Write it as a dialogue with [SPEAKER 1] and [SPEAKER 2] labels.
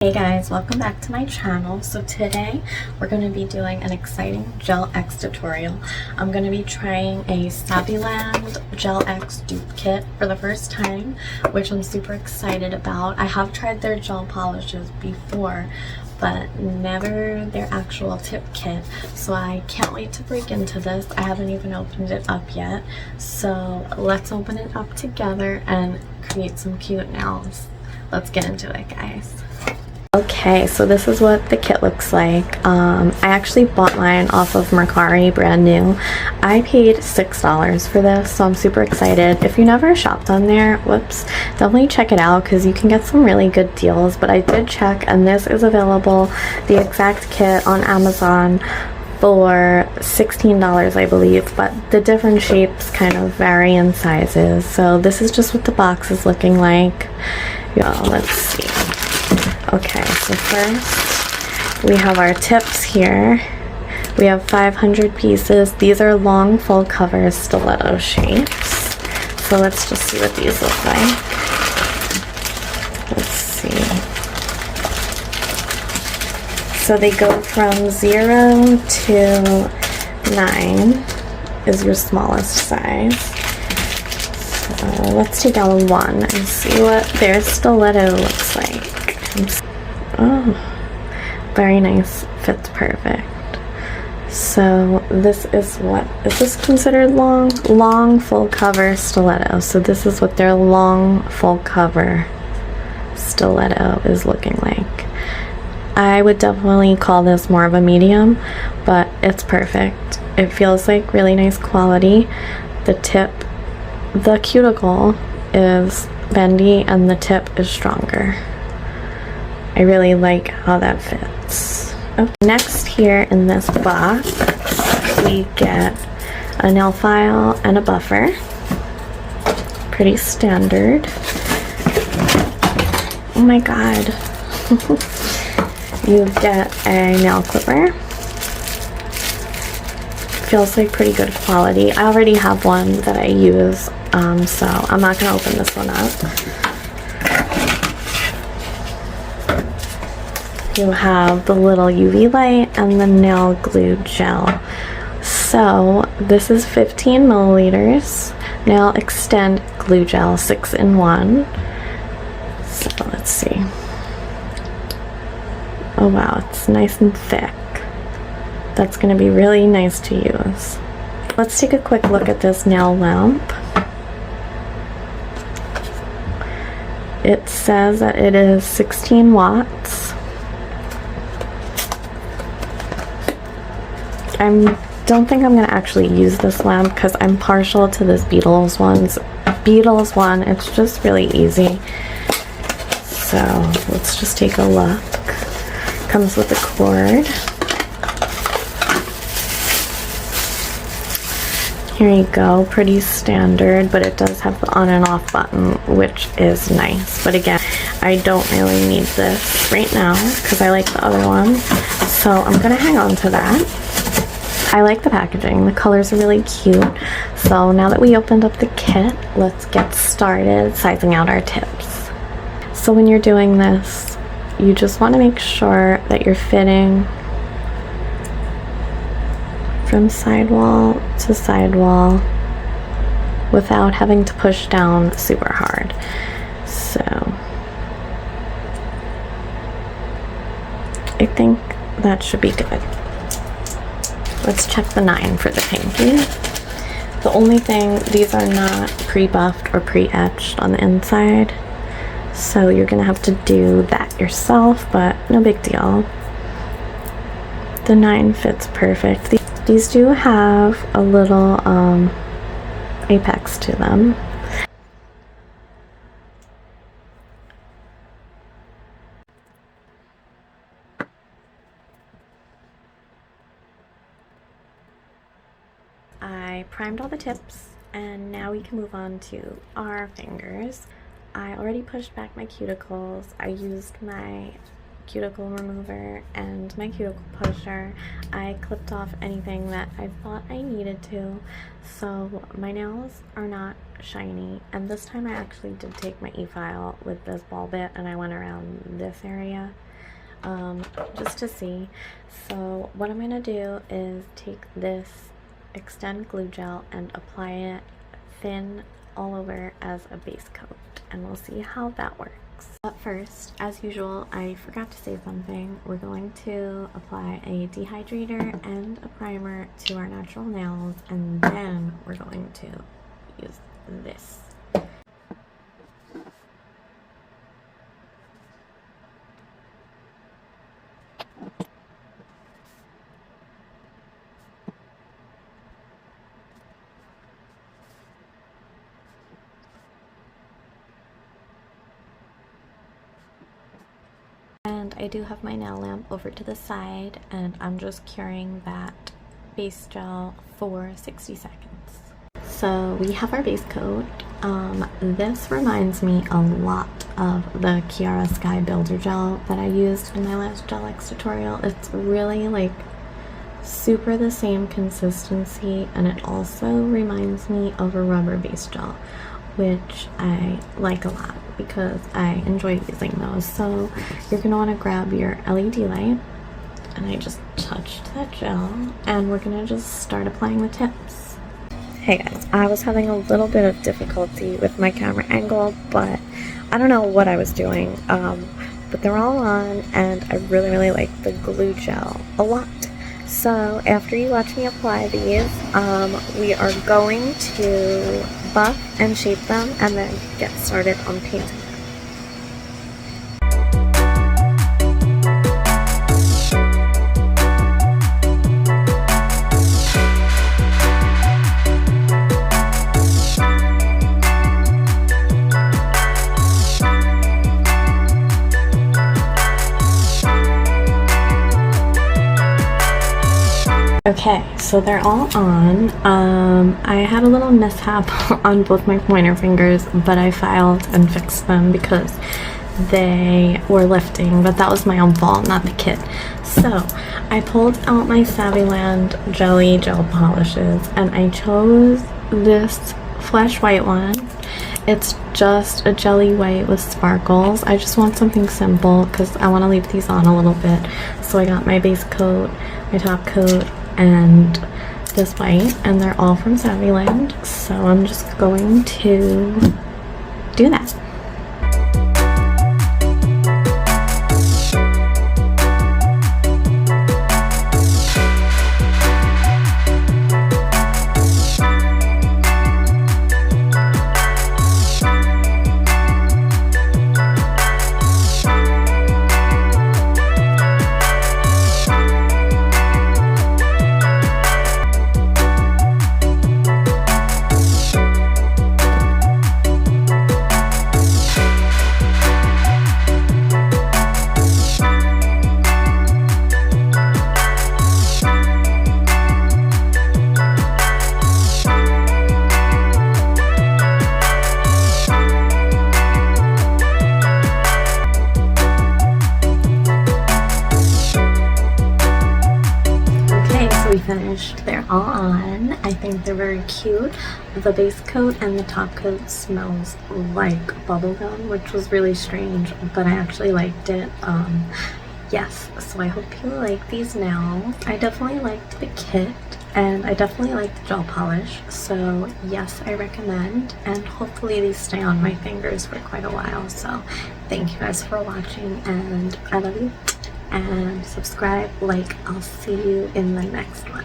[SPEAKER 1] Hey guys, welcome back to my channel. So today we're going to be doing an exciting gelx tutorial. I'm going to be trying a SAVILAND gelx dupe kit for the first time, which I'm super excited about. I have tried their gel polishes before, but never their actual tip kit, so I can't wait to break into this. I haven't even opened it up yet, so let's open it up together and create some cute nails. Let's get into it, guys. Okay, so this is what the kit looks like. I actually bought mine off of Mercari, brand new. I paid $6 for this, so I'm super excited. If you never shopped on there, whoops, definitely check it out because you can get some really good deals. But I did check, and this is available, the exact kit, on Amazon for $16, I believe, but the different shapes kind of vary in sizes. So this is just what the box is looking like. Yeah, let's see. Okay, so first we have our tips here. We have 500 pieces. These are long full cover stiletto shapes. So let's just see what these look like. Let's see. So they go from 0 to 9 is your smallest size. So let's take out 1 and see what their stiletto looks like. Oh, very nice, fits perfect. So this is what, is this considered long full cover stiletto? So this is what their long full cover stiletto is looking like. I would definitely call this more of a medium, but it's perfect. It feels like really nice quality. The tip, the cuticle is bendy and the tip is stronger. I really like how that fits. Okay. Next, here in this box, we get a nail file and a buffer. Pretty standard. Oh my god. You get a nail clipper. Feels like pretty good quality. I already have one that I use, so I'm not going to open this one up. You have the little UV light and the nail glue gel. So this is 15 milliliters nail extend glue gel, 6-in-1. So let's see. Oh wow, it's nice and thick. That's going to be really nice to use. Let's take a quick look at this nail lamp. It says that it is 16 watts. I don't think I'm going to actually use this lamp because I'm partial to this Beatles one. It's just really easy. So let's just take a look. Comes with a cord. Here you go, pretty standard, but it does have the on and off button, which is nice. But again, I don't really need this right now because I like the other one. So I'm going to hang on to that. I like the packaging. The colors are really cute. So now that we opened up the kit, let's get started sizing out our tips. So when you're doing this, you just want to make sure that you're fitting from sidewall to sidewall without having to push down super hard. So I think that should be good. Let's check the 9 for the pinky. The only thing, these are not pre-buffed or pre-etched on the inside, so you're gonna have to do that yourself, but no big deal. The 9 fits perfect. These do have a little apex to them. I primed all the tips, and now we can move on to our fingers. I already pushed back my cuticles. I used my cuticle remover and my cuticle pusher. I clipped off anything that I thought I needed to, so my nails are not shiny. And this time I actually did take my e-file with this ball bit and I went around this area just to see. So what I'm going to do is take this Extend glue gel and apply it thin all over as a base coat, and we'll see how that works. But first, as usual, I forgot to say something. We're going to apply a dehydrator and a primer to our natural nails, and then we're going to use this. And I do have my nail lamp over to the side, and I'm just curing that base gel for 60 seconds. So we have our base coat. This reminds me a lot of the Chiara Sky Builder Gel that I used in my last gelx tutorial. It's really like super the same consistency, and it also reminds me of a rubber base gel, which I like a lot because I enjoy using those. So you're going to want to grab your LED light, and I just touched that gel, and we're going to just start applying the tips. Hey guys, I was having a little bit of difficulty with my camera angle, but I don't know what I was doing, but they're all on, and I really like the glue gel a lot. So after you watch me apply these, we are going to buff and shape them and then get started on painting them. Okay, so they're all on. I had a little mishap on both my pointer fingers, but I filed and fixed them because they were lifting, but that was my own fault, not the kit. So I pulled out my SAVILAND jelly gel polishes, and I chose this flesh white one. It's just a jelly white with sparkles. I just want something simple because I want to leave these on a little bit. So I got my base coat, my top coat, and this white, and they're all from SAVILAND, so I'm just going to do that. We finished. They're all on. I think they're very cute. The base coat and the top coat smells like bubblegum, which was really strange, but I actually liked it. Yes, so I hope you like these nails. I definitely liked the kit, and I definitely like the gel polish, so yes, I recommend, and hopefully these stay on my fingers for quite a while. So thank you guys for watching, and I love you. And subscribe, like, I'll see you in the next one.